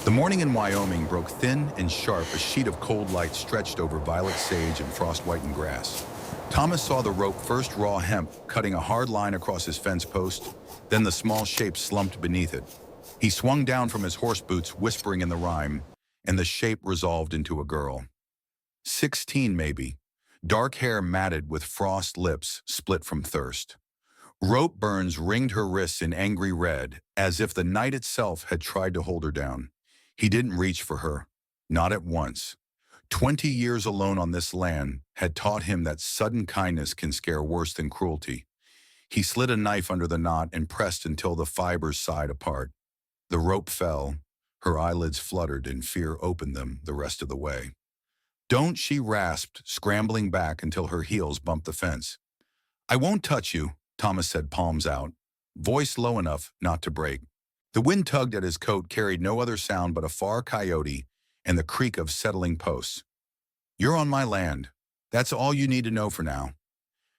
The morning in Wyoming broke thin and sharp, a sheet of cold light stretched over violet sage and frost-whitened grass. Thomas saw the rope, first raw hemp, cutting a hard line across his fence post, then the small shape slumped beneath it. He swung down from his horse boots, whispering in the rhyme, and the shape resolved into a girl. 16, maybe. Dark hair matted with frost lips split from thirst. Rope burns ringed her wrists in angry red, as if the night itself had tried to hold her down. He didn't reach for her, not at once. 20 years alone on this land had taught him that sudden kindness can scare worse than cruelty. He slid a knife under the knot and pressed until the fibers sighed apart. The rope fell. Her eyelids fluttered and fear opened them the rest of the way. "Don't," she rasped, scrambling back until her heels bumped the fence. "I won't touch you," Thomas said, palms out, voice low enough not to break. The wind tugged at his coat, carried no other sound but a far coyote and the creak of settling posts. "You're on my land. That's all you need to know for now."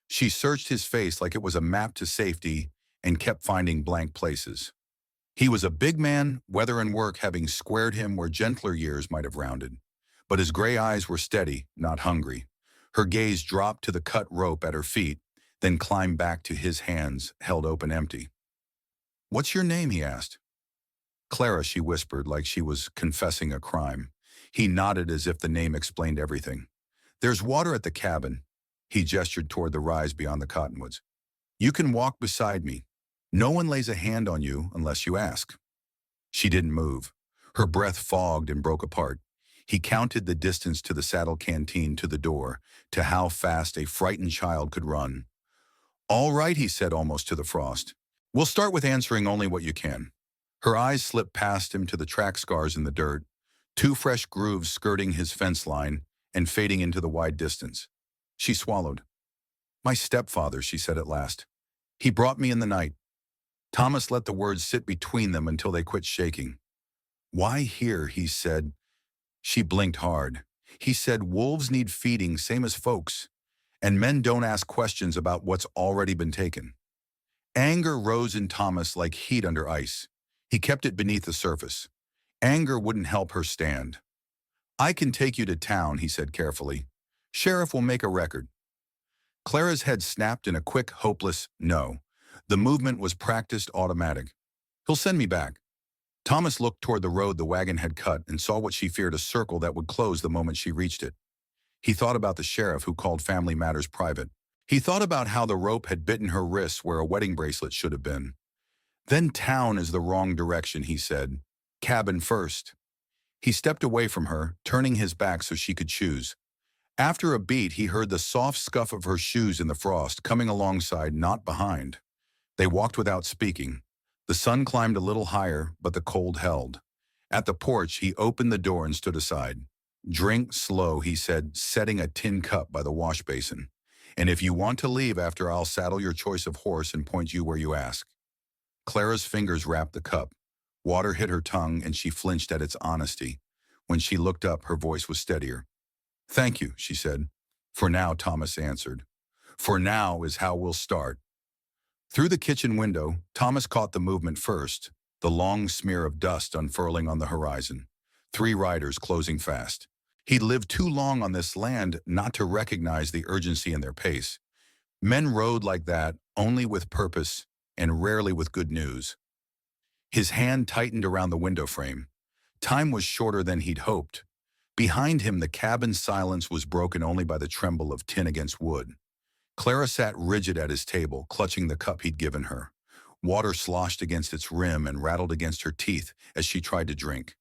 She searched his face like it was a map to safety and kept finding blank places. He was a big man, weather and work having squared him where gentler years might have rounded. But his gray eyes were steady, not hungry. Her gaze dropped to the cut rope at her feet, then climbed back to his hands, held open empty. "What's your name?" he asked. "Clara," she whispered, like she was confessing a crime. He nodded as if the name explained everything. "There's water at the cabin." He gestured toward the rise beyond the cottonwoods. "You can walk beside me. No one lays a hand on you unless you ask." She didn't move. Her breath fogged and broke apart. He counted the distance to the saddle canteen, to the door, to how fast a frightened child could run. "All right," he said, almost to the frost. "We'll start with answering only what you can." Her eyes slipped past him to the track scars in the dirt, two fresh grooves skirting his fence line and fading into the wide distance. She swallowed. "My stepfather," she said at last. "He brought me in the night." Thomas let the words sit between them until they quit shaking. "Why here?" he said. She blinked hard. He said, "Wolves need feeding, same as folks. And men don't ask questions about what's already been taken." Anger rose in Thomas like heat under ice. He kept it beneath the surface. Anger wouldn't help her stand. "I can take you to town," he said carefully. "Sheriff will make a record." Clara's head snapped in a quick, hopeless no. The movement was practiced, automatic. "He'll send me back." Thomas looked toward the road the wagon had cut and saw what she feared, a circle that would close the moment she reached it. He thought about the sheriff who called family matters private. He thought about how the rope had bitten her wrists where a wedding bracelet should have been. "Then town is the wrong direction," he said. "Cabin first." He stepped away from her, turning his back so she could choose. After a beat, he heard the soft scuff of her shoes in the frost, coming alongside, not behind. They walked without speaking. The sun climbed a little higher, but the cold held. At the porch, he opened the door and stood aside. "Drink slow," he said, setting a tin cup by the wash basin. "And if you want to leave after, I'll saddle your choice of horse and point you where you ask." Clara's fingers wrapped the cup. Water hit her tongue, and she flinched at its honesty. When she looked up, her voice was steadier. "Thank you," she said. "For now," Thomas answered. "For now is how we'll start." Through the kitchen window, Thomas caught the movement first, the long smear of dust unfurling on the horizon. 3 riders closing fast. He'd lived too long on this land not to recognize the urgency in their pace. Men rode like that only with purpose and rarely with good news. His hand tightened around the window frame. Time was shorter than he'd hoped. Behind him, the cabin's silence was broken only by the tremble of tin against wood. Clara sat rigid at his table, clutching the cup he'd given her. Water sloshed against its rim and rattled against her teeth as she tried to drink.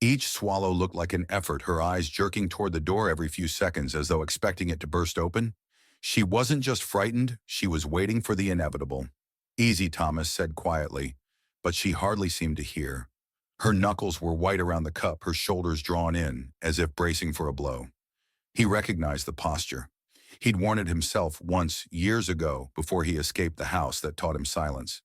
Each swallow looked like an effort, her eyes jerking toward the door every few seconds as though expecting it to burst open. She wasn't just frightened, she was waiting for the inevitable. "Easy," Thomas said quietly, but she hardly seemed to hear. Her knuckles were white around the cup, her shoulders drawn in, as if bracing for a blow. He recognized the posture. He'd worn it himself once, years ago, before he escaped the house that taught him silence.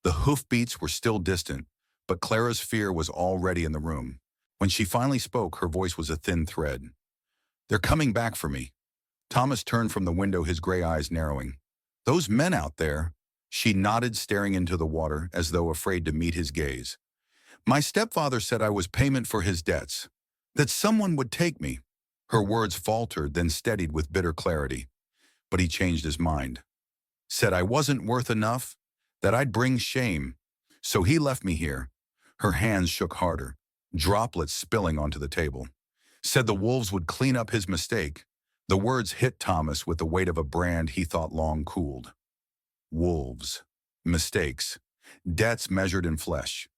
The hoofbeats were still distant, but Clara's fear was already in the room. When she finally spoke, her voice was a thin thread. "They're coming back for me." Thomas turned from the window, his gray eyes narrowing. "Those men out there?" She nodded, staring into the water, as though afraid to meet his gaze. My stepfather said I was payment for his debts, that someone would take me. Her words faltered, then steadied with bitter clarity. But he changed his mind. Said I wasn't worth enough, that I'd bring shame. So he left me here. Her hands shook harder, droplets spilling onto the table. Said the wolves would clean up his mistake. The words hit Thomas with the weight of a brand he thought long cooled. Wolves. Mistakes. Debts measured in flesh.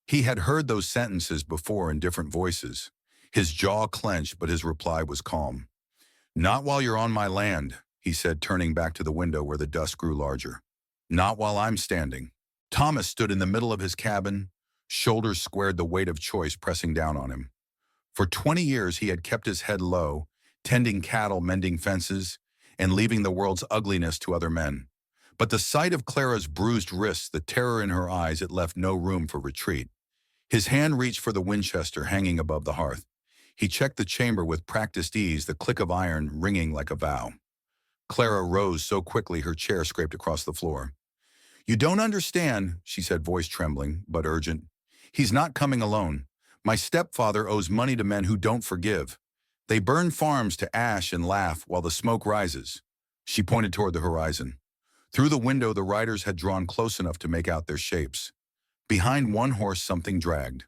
He had heard those sentences before in different voices. His jaw clenched, but his reply was calm. Not while you're on my land, he said, turning back to the window where the dust grew larger. Not while I'm standing. Thomas stood in the middle of his cabin, shoulders squared, the weight of choice pressing down on him. For 20 years he had kept his head low, tending cattle, mending fences, and leaving the world's ugliness to other men. But the sight of Clara's bruised wrists, the terror in her eyes, it left no room for retreat. His hand reached for the Winchester hanging above the hearth. He checked the chamber with practiced ease, the click of iron ringing like a vow. Clara rose so quickly her chair scraped across the floor. You don't understand, she said, voice trembling but urgent. He's not coming alone. My stepfather owes money to men who don't forgive. They burn farms to ash and laugh while the smoke rises. She pointed toward the horizon. Through the window, the riders had drawn close enough to make out their shapes. Behind one horse, something dragged.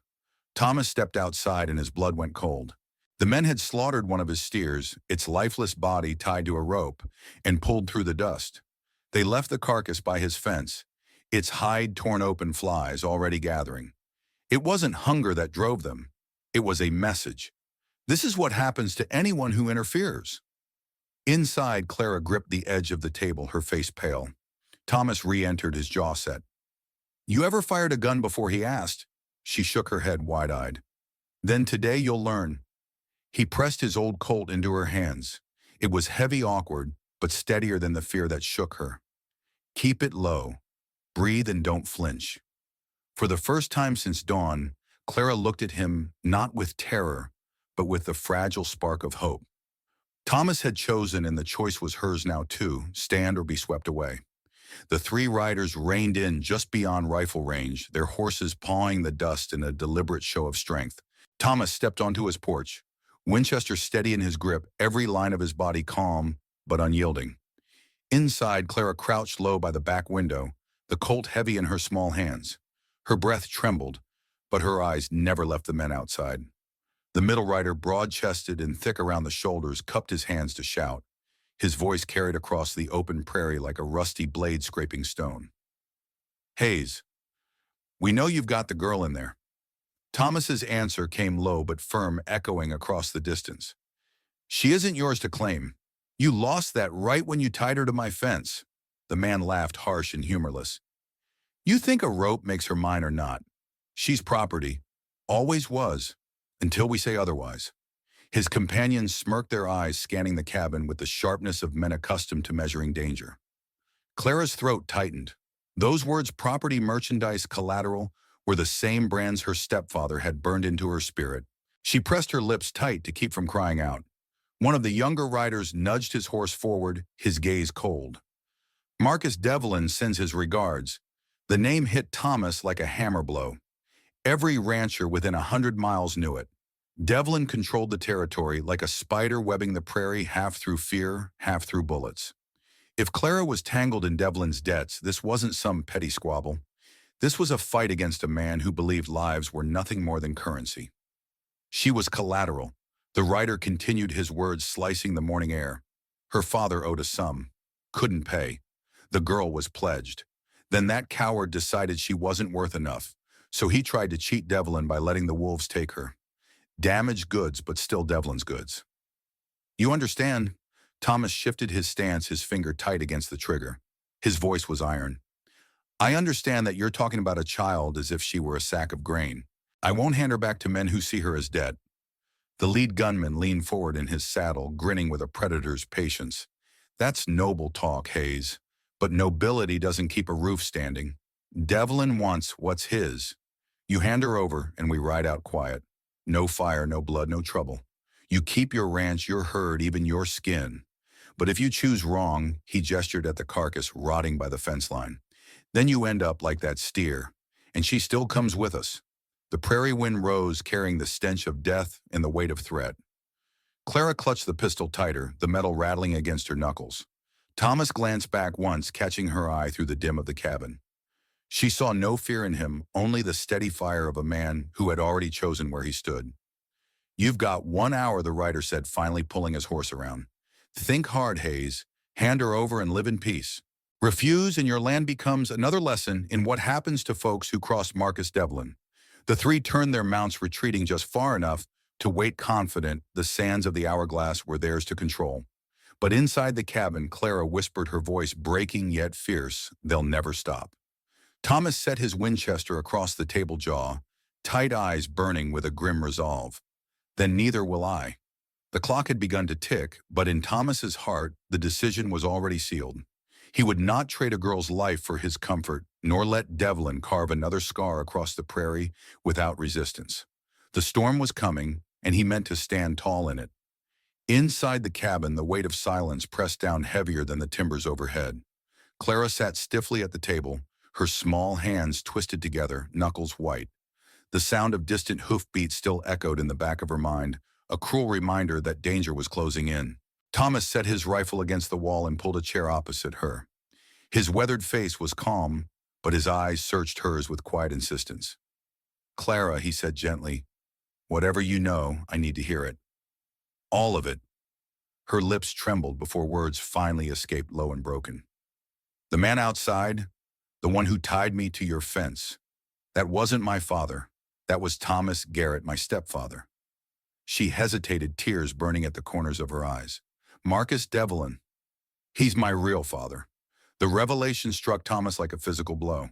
Thomas stepped outside and his blood went cold. The men had slaughtered one of his steers, its lifeless body tied to a rope, and pulled through the dust. They left the carcass by his fence, its hide torn open, flies already gathering. It wasn't hunger that drove them. It was a message. This is what happens to anyone who interferes. Inside, Clara gripped the edge of the table, her face pale. Thomas re-entered, his jaw set. You ever fired a gun before, he asked. She shook her head wide-eyed. Then today you'll learn. He pressed his old Colt into her hands. It was heavy, awkward, but steadier than the fear that shook her. Keep it low. Breathe and don't flinch. For the first time since dawn, Clara looked at him not with terror, but with the fragile spark of hope. Thomas had chosen, and the choice was hers now too, stand or be swept away. The three riders reined in just beyond rifle range, their horses pawing the dust in a deliberate show of strength. Thomas stepped onto his porch, Winchester steady in his grip, every line of his body calm but unyielding. Inside, Clara crouched low by the back window, the Colt heavy in her small hands. Her breath trembled, but her eyes never left the men outside. The middle rider, broad-chested and thick around the shoulders, cupped his hands to shout. His voice carried across the open prairie like a rusty blade scraping stone. Hayes, we know you've got the girl in there. Thomas's answer came low but firm, echoing across the distance. She isn't yours to claim. You lost that right when you tied her to my fence. The man laughed, harsh and humorless. You think a rope makes her mine or not? She's property. Always was, until we say otherwise. His companions smirked, their eyes scanning the cabin with the sharpness of men accustomed to measuring danger. Clara's throat tightened. Those words, property, merchandise, collateral, were the same brands her stepfather had burned into her spirit. She pressed her lips tight to keep from crying out. One of the younger riders nudged his horse forward, his gaze cold. Marcus Devlin sends his regards. The name hit Thomas like a hammer blow. Every rancher within 100 miles knew it. Devlin controlled the territory like a spider webbing the prairie, half through fear, half through bullets. If Clara was tangled in Devlin's debts, this wasn't some petty squabble. This was a fight against a man who believed lives were nothing more than currency. She was collateral. The rider continued, his words slicing the morning air. Her father owed a sum. Couldn't pay. The girl was pledged. Then that coward decided she wasn't worth enough, so he tried to cheat Devlin by letting the wolves take her. Damaged goods, but still Devlin's goods. You understand? Thomas shifted his stance, his finger tight against the trigger. His voice was iron. I understand that you're talking about a child as if she were a sack of grain. I won't hand her back to men who see her as dead. The lead gunman leaned forward in his saddle, grinning with a predator's patience. That's noble talk, Hayes. But nobility doesn't keep a roof standing. Devlin wants what's his. You hand her over and we ride out quiet. No fire, no blood, no trouble. You keep your ranch, your herd, even your skin. But if you choose wrong, he gestured at the carcass rotting by the fence line, then you end up like that steer, and she still comes with us. The prairie wind rose, carrying the stench of death and the weight of threat. Clara clutched the pistol tighter, the metal rattling against her knuckles. Thomas glanced back once, catching her eye through the dim of the cabin. She saw no fear in him, only the steady fire of a man who had already chosen where he stood. "You've got 1 hour," the writer said, finally pulling his horse around. "Think hard, Hayes. Hand her over and live in peace. Refuse and your land becomes another lesson in what happens to folks who cross Marcus Devlin." The three turned their mounts, retreating just far enough to wait confident the sands of the hourglass were theirs to control. But inside the cabin, Clara whispered, her voice breaking yet fierce, "They'll never stop." Thomas set his Winchester across the table jaw, tight eyes burning with a grim resolve. "Then neither will I." The clock had begun to tick, but in Thomas's heart, the decision was already sealed. He would not trade a girl's life for his comfort, nor let Devlin carve another scar across the prairie without resistance. The storm was coming, and he meant to stand tall in it. Inside the cabin, the weight of silence pressed down heavier than the timbers overhead. Clara sat stiffly at the table, her small hands twisted together, knuckles white. The sound of distant hoofbeats still echoed in the back of her mind, a cruel reminder that danger was closing in. Thomas set his rifle against the wall and pulled a chair opposite her. His weathered face was calm, but his eyes searched hers with quiet insistence. "Clara," he said gently, "whatever you know, I need to hear it. All of it." Her lips trembled before words finally escaped low and broken. "The man outside, the one who tied me to your fence, that wasn't my father. That was Thomas Garrett, my stepfather." She hesitated, tears burning at the corners of her eyes. "Marcus Devlin. He's my real father." The revelation struck Thomas like a physical blow.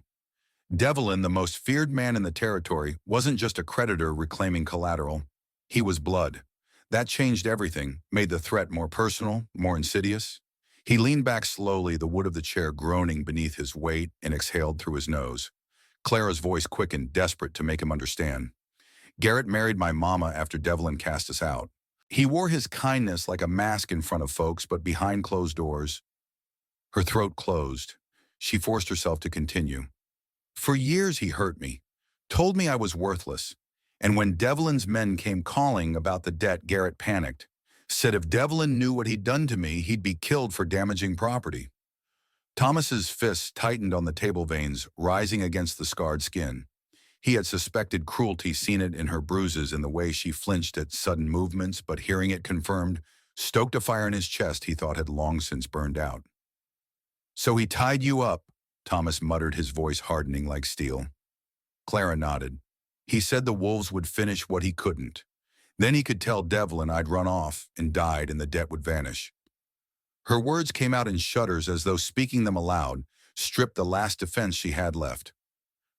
Devlin, the most feared man in the territory, wasn't just a creditor reclaiming collateral. He was blood. That changed everything, made the threat more personal, more insidious. He leaned back slowly, the wood of the chair groaning beneath his weight, and exhaled through his nose. Clara's voice quickened, desperate to make him understand. "Garrett married my mama after Devlin cast us out. He wore his kindness like a mask in front of folks, but behind closed doors." Her throat closed. She forced herself to continue. "For years he hurt me, told me I was worthless. And when Devlin's men came calling about the debt, Garrett panicked. Said if Devlin knew what he'd done to me, he'd be killed for damaging property." Thomas's fists tightened on the table veins, rising against the scarred skin. He had suspected cruelty, seen it in her bruises, in the way she flinched at sudden movements, but hearing it confirmed, stoked a fire in his chest he thought had long since burned out. "So he tied you up," Thomas muttered, his voice hardening like steel. Clara nodded. "He said the wolves would finish what he couldn't. Then he could tell Devlin I'd run off and died and the debt would vanish." Her words came out in shudders, as though speaking them aloud stripped the last defense she had left.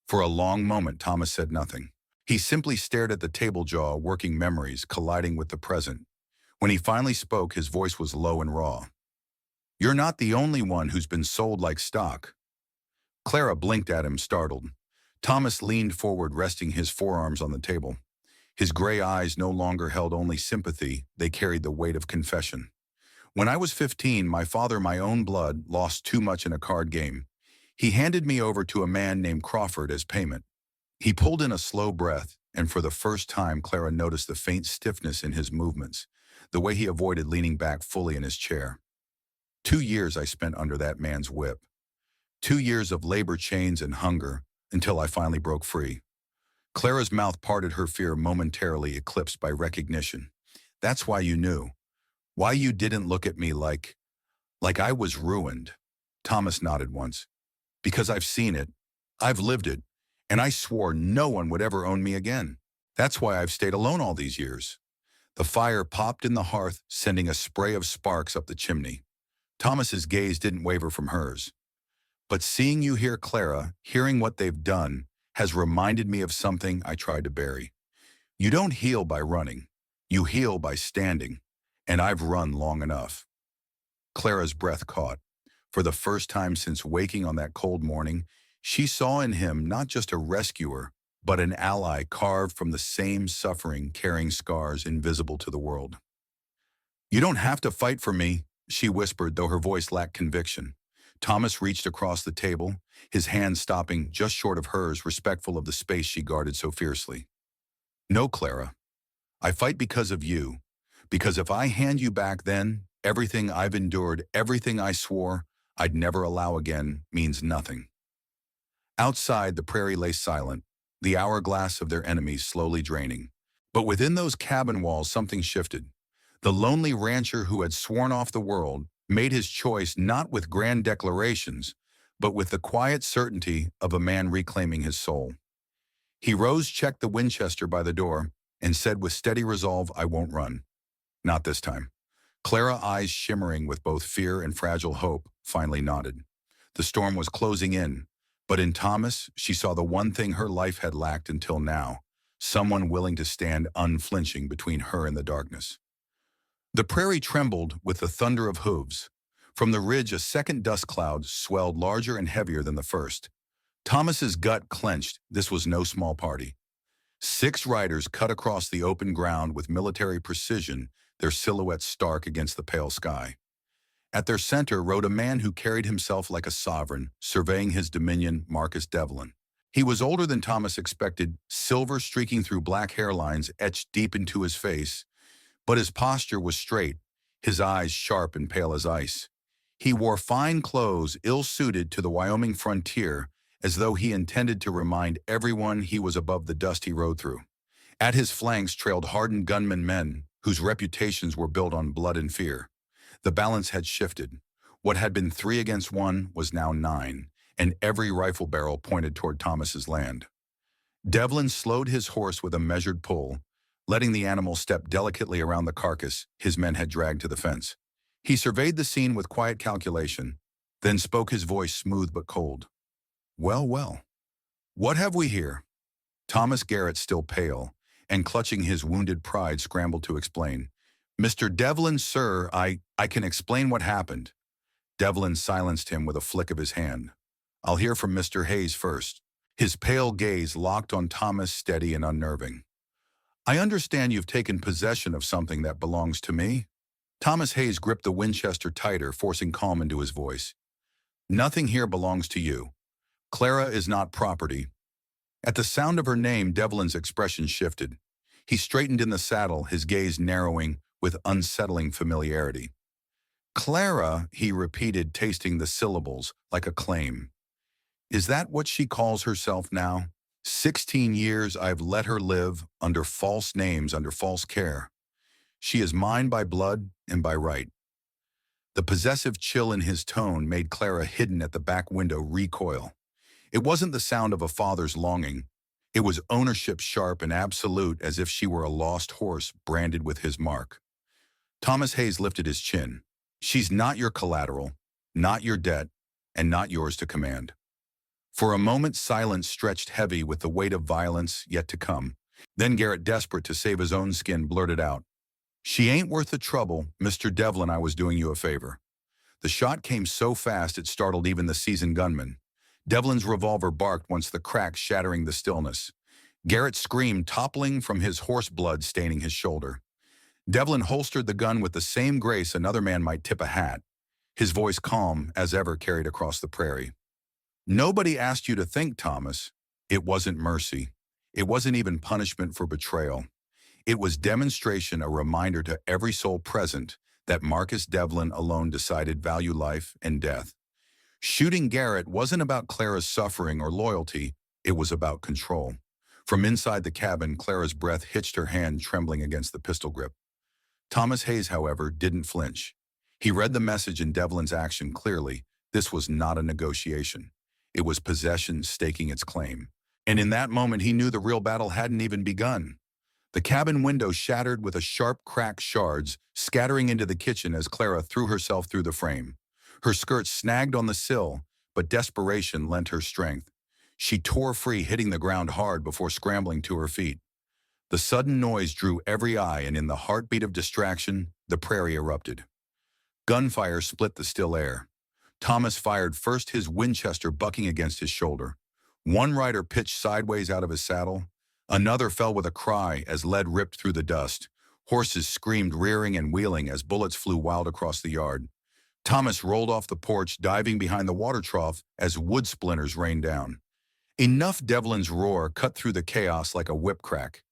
For a long moment, Thomas said nothing. He simply stared at the table jaw, working memories colliding with the present. When he finally spoke, his voice was low and raw. "You're not the only one who's been sold like stock." Clara blinked at him, startled. Thomas leaned forward, resting his forearms on the table. His gray eyes no longer held only sympathy, they carried the weight of confession. "When I was 15, my father, my own blood, lost too much in a card game. He handed me over to a man named Crawford as payment." He pulled in a slow breath, and for the first time Clara noticed the faint stiffness in his movements, the way he avoided leaning back fully in his chair. 2 years I spent under that man's whip. 2 years of labor chains and hunger, until I finally broke free." Clara's mouth parted, her fear momentarily eclipsed by recognition. "That's why you knew. Why you didn't look at me like I was ruined." Thomas nodded once. "Because I've seen it. I've lived it. And I swore no one would ever own me again. That's why I've stayed alone all these years." The fire popped in the hearth, sending a spray of sparks up the chimney. Thomas's gaze didn't waver from hers. "But seeing you here, Clara, hearing what they've done, has reminded me of something I tried to bury. You don't heal by running. You heal by standing. And I've run long enough." Clara's breath caught. For the first time since waking on that cold morning, she saw in him not just a rescuer, but an ally carved from the same suffering, carrying scars invisible to the world. "You don't have to fight for me," she whispered, though her voice lacked conviction. Thomas reached across the table, his hand stopping just short of hers, respectful of the space she guarded so fiercely. No, Clara. I fight because of you. Because if I hand you back then, everything I've endured, everything I swore I'd never allow again means nothing. Outside, the prairie lay silent, the hourglass of their enemies slowly draining. But within those cabin walls, something shifted. The lonely rancher who had sworn off the world made his choice not with grand declarations, but with the quiet certainty of a man reclaiming his soul. He rose, checked the Winchester by the door, and said with steady resolve, "I won't run. Not this time." Clara, eyes shimmering with both fear and fragile hope, finally nodded. The storm was closing in, but in Thomas, she saw the one thing her life had lacked until now, someone willing to stand unflinching between her and the darkness. The prairie trembled with the thunder of hooves. From the ridge, a second dust cloud swelled larger and heavier than the first. Thomas's gut clenched. This was no small party. 6 riders cut across the open ground with military precision, their silhouettes stark against the pale sky. At their center rode a man who carried himself like a sovereign, surveying his dominion, Marcus Devlin. He was older than Thomas expected, silver streaking through black hairlines etched deep into his face, but his posture was straight, his eyes sharp and pale as ice. He wore fine clothes ill-suited to the Wyoming frontier, as though he intended to remind everyone he was above the dust he rode through. At his flanks trailed hardened gunmen men, whose reputations were built on blood and fear. The balance had shifted. What had been 3 against 1 was now 9, and every rifle barrel pointed toward Thomas's land. Devlin slowed his horse with a measured pull, letting the animal step delicately around the carcass his men had dragged to the fence. He surveyed the scene with quiet calculation, then spoke, his voice smooth but cold. "Well, well. What have we here?" Thomas Garrett, still pale, and clutching his wounded pride, scrambled to explain. "Mr. Devlin, sir, I can explain what happened." Devlin silenced him with a flick of his hand. "I'll hear from Mr. Hayes first." His pale gaze locked on Thomas, steady and unnerving. "I understand you've taken possession of something that belongs to me." Thomas Hayes gripped the Winchester tighter, forcing calm into his voice. "Nothing here belongs to you. Clara is not property." At the sound of her name, Devlin's expression shifted. He straightened in the saddle, his gaze narrowing with unsettling familiarity. "Clara," he repeated, tasting the syllables like a claim. "Is that what she calls herself now? 16 years I've let her live under false names, under false care. She is mine by blood and by right." The possessive chill in his tone made Clara, hidden at the back window, recoil. It wasn't the sound of a father's longing. It was ownership, sharp and absolute, as if she were a lost horse branded with his mark. Thomas Hayes lifted his chin. "She's not your collateral, not your debt, and not yours to command." For a moment, silence stretched heavy with the weight of violence yet to come. Then Garrett, desperate to save his own skin, blurted out, "She ain't worth the trouble, Mr. Devlin. I was doing you a favor." The shot came so fast it startled even the seasoned gunman. Devlin's revolver barked once, the crack shattering the stillness. Garrett screamed, toppling from his horse, blood staining his shoulder. Devlin holstered the gun with the same grace another man might tip a hat. His voice, calm as ever, carried across the prairie. "Nobody asked you to think, Thomas. It wasn't mercy. It wasn't even punishment for betrayal. It was demonstration, a reminder to every soul present that Marcus Devlin alone decided value life and death. Shooting Garrett wasn't about Clara's suffering or loyalty, it was about control." From inside the cabin, Clara's breath hitched, her hand trembling against the pistol grip. Thomas Hayes, however, didn't flinch. He read the message in Devlin's action clearly. This was not a negotiation. It was possession staking its claim. And in that moment, he knew the real battle hadn't even begun. The cabin window shattered with a sharp crack, shards scattering into the kitchen as Clara threw herself through the frame. Her skirt snagged on the sill, but desperation lent her strength. She tore free, hitting the ground hard before scrambling to her feet. The sudden noise drew every eye, and in the heartbeat of distraction, the prairie erupted. Gunfire split the still air. Thomas fired first, his Winchester bucking against his shoulder. One rider pitched sideways out of his saddle. Another fell with a cry as lead ripped through the dust. Horses screamed, rearing and wheeling as bullets flew wild across the yard. Thomas rolled off the porch, diving behind the water trough as wood splinters rained down. Enough! Devlin's roar cut through the chaos like a whip crack.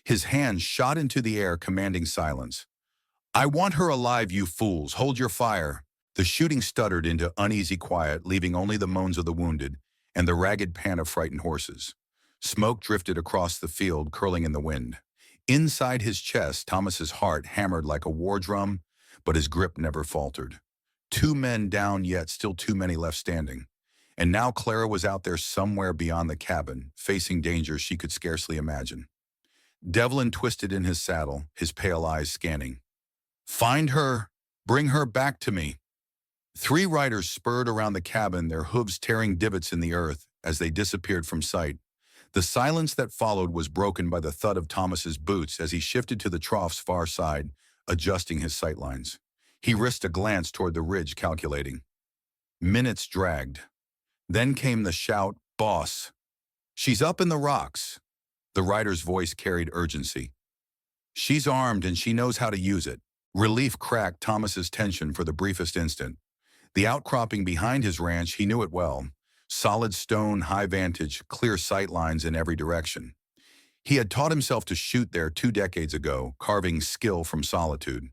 His hand shot into the air, commanding silence. "I want her alive, you fools! Hold your fire!" The shooting stuttered into uneasy quiet, leaving only the moans of the wounded and the ragged pant of frightened horses. Smoke drifted across the field, curling in the wind. Inside his chest, Thomas's heart hammered like a war drum, but his grip never faltered. 2 men down, yet still too many left standing. And now Clara was out there somewhere beyond the cabin, facing dangers she could scarcely imagine. Devlin twisted in his saddle, his pale eyes scanning. "Find her! Bring her back to me!" 3 riders spurred around the cabin, their hooves tearing divots in the earth as they disappeared from sight. The silence that followed was broken by the thud of Thomas's boots as he shifted to the trough's far side, adjusting his sightlines. He risked a glance toward the ridge, calculating. Minutes dragged. Then came the shout, "Boss! She's up in the rocks!" The rider's voice carried urgency. "She's armed and she knows how to use it." Relief cracked Thomas's tension for the briefest instant. The outcropping behind his ranch, he knew it well. Solid stone, high vantage, clear sight lines in every direction. He had taught himself to shoot there 2 decades ago, carving skill from solitude.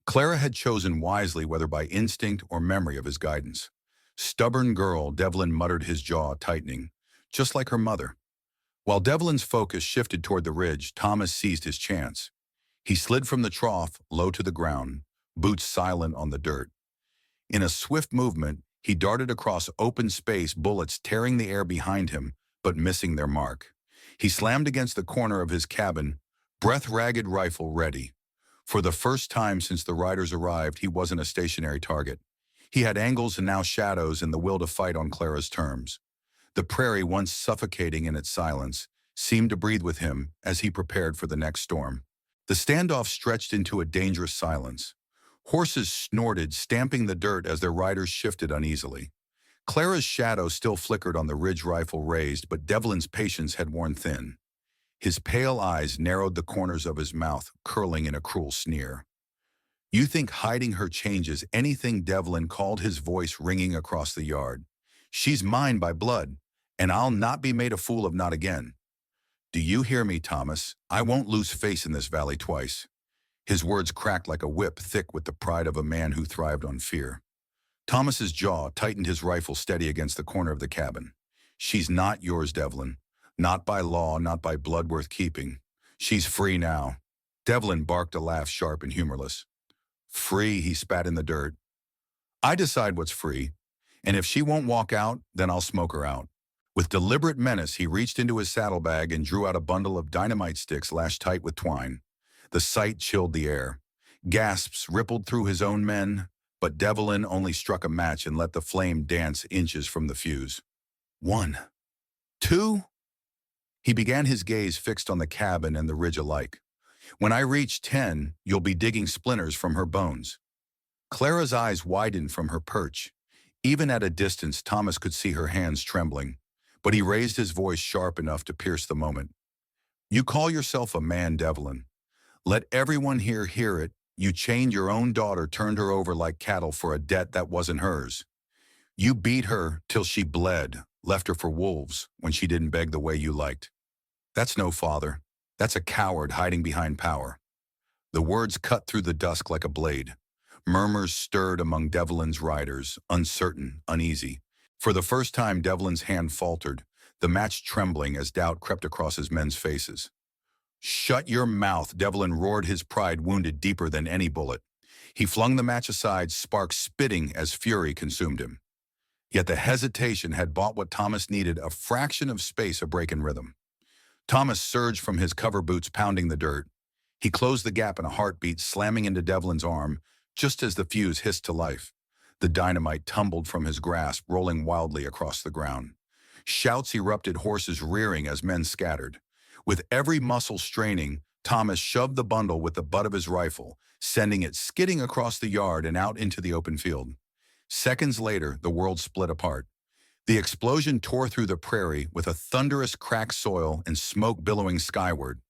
Clara had chosen wisely, whether by instinct or memory of his guidance. "Stubborn girl," Devlin muttered, his jaw tightening, just like her mother. While Devlin's focus shifted toward the ridge, Thomas seized his chance. He slid from the trough, low to the ground, boots silent on the dirt. In a swift movement, he darted across open space, bullets tearing the air behind him, but missing their mark. He slammed against the corner of his cabin, breath-ragged rifle ready. For the first time since the riders arrived, he wasn't a stationary target. He had angles and now shadows and the will to fight on Clara's terms. The prairie, once suffocating in its silence, seemed to breathe with him as he prepared for the next storm. The standoff stretched into a dangerous silence. Horses snorted, stamping the dirt as their riders shifted uneasily. Clara's shadow still flickered on the ridge, rifle raised, but Devlin's patience had worn thin. His pale eyes narrowed, the corners of his mouth curling in a cruel sneer. "You think hiding her changes anything?" Devlin called, his voice ringing across the yard. "She's mine by blood, and I'll not be made a fool of, not again. Do you hear me, Thomas? I won't lose face in this valley twice." His words cracked like a whip, thick with the pride of a man who thrived on fear. Thomas's jaw tightened, his rifle steady against the corner of the cabin. "She's not yours, Devlin. Not by law, not by blood worth keeping. She's free now." Devlin barked, a laugh sharp and humorless. "Free," he spat in the dirt. "I decide what's free, and if she won't walk out, then I'll smoke her out." With deliberate menace, he reached into his saddlebag and drew out a bundle of dynamite sticks lashed tight with twine. The sight chilled the air. Gasps rippled through his own men, but Devlin only struck a match and let the flame dance inches from the fuse. 1, 2. He began, his gaze fixed on the cabin and the ridge alike. "When I reach 10, you'll be digging splinters from her bones." Clara's eyes widened from her perch. Even at a distance, Thomas could see her hands trembling, but he raised his voice sharp enough to pierce the moment. "You call yourself a man, Devlin. Let everyone here hear it. You chained your own daughter, turned her over like cattle for a debt that wasn't hers. You beat her till she bled, left her for wolves when she didn't beg the way you liked. That's no father. That's a coward hiding behind power." The words cut through the dusk like a blade. Murmurs stirred among Devlin's riders, uncertain, uneasy. For the first time, Devlin's hand faltered, the match trembling as doubt crept across his men's faces. "Shut your mouth," Devlin roared, his pride wounded deeper than any bullet. He flung the match aside, sparks spitting as fury consumed him. Yet the hesitation had bought what Thomas needed, a fraction of space, a break in rhythm. Thomas surged from his cover boots, pounding the dirt. He closed the gap in a heartbeat, slamming into Devlin's arm just as the fuse hissed to life. The dynamite tumbled from his grasp, rolling wildly across the ground. Shouts erupted, horses rearing as men scattered. With every muscle straining, Thomas shoved the bundle with the butt of his rifle, sending it skidding across the yard and out into the open field. Seconds later, the world split apart. The explosion tore through the prairie with a thunderous cracked soil and smoke billowing skyward.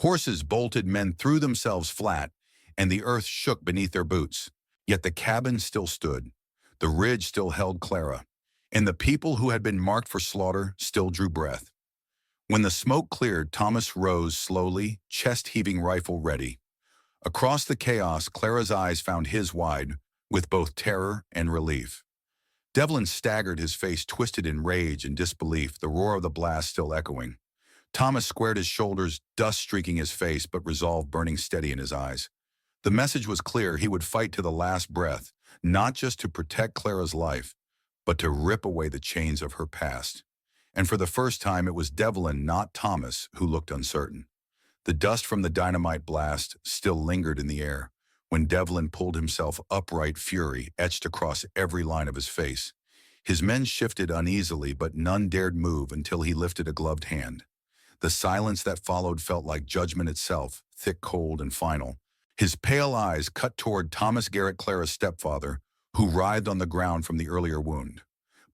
Horses bolted, men threw themselves flat, and the earth shook beneath their boots. Yet the cabin still stood. The ridge still held Clara, and the people who had been marked for slaughter still drew breath. When the smoke cleared, Thomas rose slowly, chest-heaving rifle ready. Across the chaos, Clara's eyes found his wide, with both terror and relief. Devlin staggered, his face twisted in rage and disbelief, the roar of the blast still echoing. Thomas squared his shoulders, dust streaking his face, but resolve burning steady in his eyes. The message was clear: he would fight to the last breath, not just to protect Clara's life, but to rip away the chains of her past. And for the first time, it was Devlin, not Thomas, who looked uncertain. The dust from the dynamite blast still lingered in the air. When Devlin pulled himself upright, fury etched across every line of his face. His men shifted uneasily, but none dared move until he lifted a gloved hand. The silence that followed felt like judgment itself, thick, cold, and final. His pale eyes cut toward Thomas Garrett, Clara's stepfather, who writhed on the ground from the earlier wound.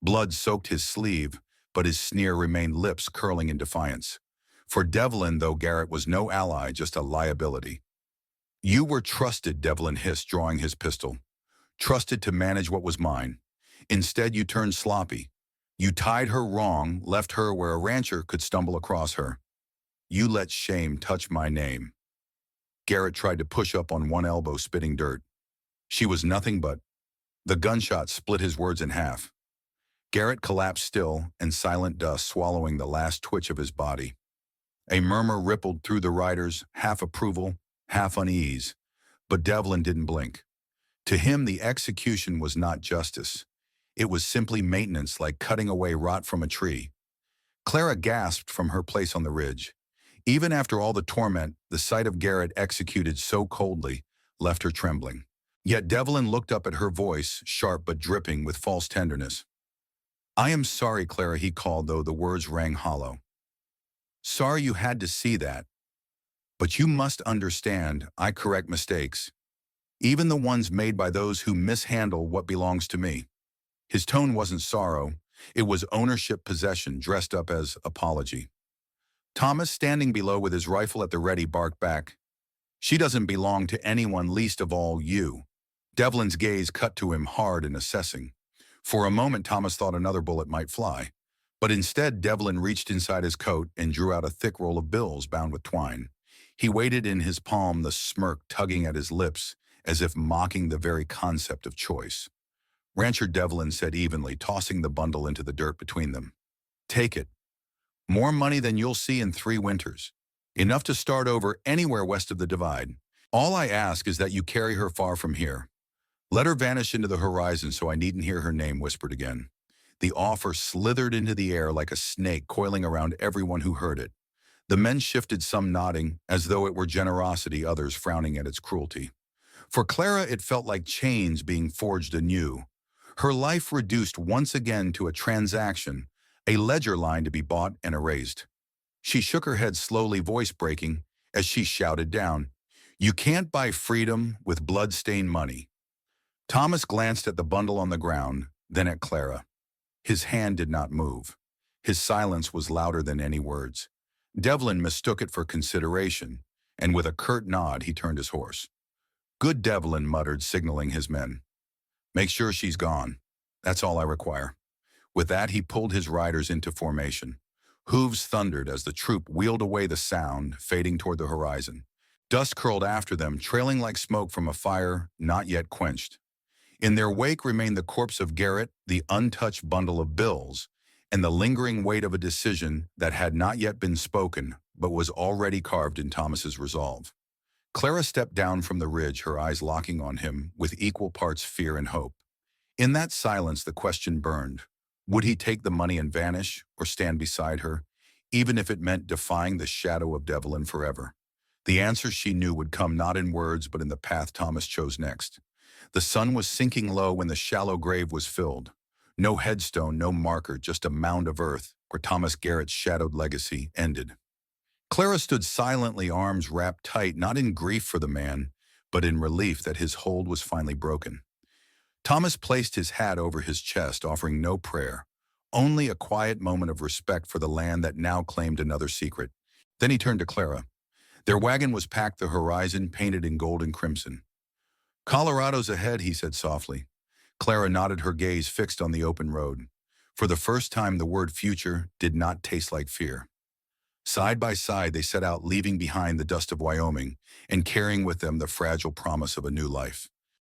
Blood soaked his sleeve, but his sneer remained, lips curling in defiance. For Devlin, though, Garrett was no ally, just a liability. "You were trusted," Devlin hissed, drawing his pistol. "Trusted to manage what was mine. Instead, you turned sloppy. You tied her wrong, left her where a rancher could stumble across her. You let shame touch my name." Garrett tried to push up on one elbow, spitting dirt. "She was nothing but—" The gunshot split his words in half. Garrett collapsed still, and silent dust swallowing the last twitch of his body. A murmur rippled through the riders, half approval, half unease. But Devlin didn't blink. To him, the execution was not justice. It was simply maintenance, like cutting away rot from a tree. Clara gasped from her place on the ridge. Even after all the torment, the sight of Garrett executed so coldly left her trembling. Yet Devlin looked up at her, voice sharp but dripping with false tenderness. "I am sorry, Clara," he called, though the words rang hollow. "Sorry you had to see that. But you must understand, I correct mistakes, even the ones made by those who mishandle what belongs to me." His tone wasn't sorrow. It was ownership, possession, dressed up as apology. Thomas, standing below with his rifle at the ready, barked back, "She doesn't belong to anyone, least of all you." Devlin's gaze cut to him, hard and assessing. For a moment, Thomas thought another bullet might fly. But instead, Devlin reached inside his coat and drew out a thick roll of bills bound with twine. He weighted in his palm, the smirk tugging at his lips, as if mocking the very concept of choice. Rancher, Devlin said evenly, tossing the bundle into the dirt between them. "Take it. More money than you'll see in 3 winters. Enough to start over anywhere west of the divide. All I ask is that you carry her far from here. Let her vanish into the horizon so I needn't hear her name whispered again." The offer slithered into the air like a snake, coiling around everyone who heard it. The men shifted, some nodding, as though it were generosity, others frowning at its cruelty. For Clara, it felt like chains being forged anew. Her life reduced once again to a transaction, a ledger line to be bought and erased. She shook her head slowly, voice breaking, as she shouted down, "You can't buy freedom with blood-stained money." Thomas glanced at the bundle on the ground, then at Clara. His hand did not move. His silence was louder than any words. Devlin mistook it for consideration, and with a curt nod, he turned his horse. "Good," Devlin muttered, signaling his men. "Make sure she's gone. That's all I require." With that, he pulled his riders into formation. Hooves thundered as the troop wheeled away, the sound fading toward the horizon. Dust curled after them, trailing like smoke from a fire not yet quenched. In their wake remained the corpse of Garrett, the untouched bundle of bills, and the lingering weight of a decision that had not yet been spoken, but was already carved in Thomas's resolve. Clara stepped down from the ridge, her eyes locking on him with equal parts fear and hope. In that silence, the question burned. Would he take the money and vanish, or stand beside her, even if it meant defying the shadow of Devlin forever? The answer, she knew, would come not in words, but in the path Thomas chose next. The sun was sinking low when the shallow grave was filled. No headstone, no marker, just a mound of earth where Thomas Garrett's shadowed legacy ended. Clara stood silently, arms wrapped tight, not in grief for the man, but in relief that his hold was finally broken. Thomas placed his hat over his chest, offering no prayer, only a quiet moment of respect for the land that now claimed another secret. Then he turned to Clara. Their wagon was packed, the horizon painted in gold and crimson. "Colorado's ahead," he said softly. Clara nodded, her gaze fixed on the open road. For the first time, the word future did not taste like fear. Side by side, they set out, leaving behind the dust of Wyoming and carrying with them the fragile promise of a new life.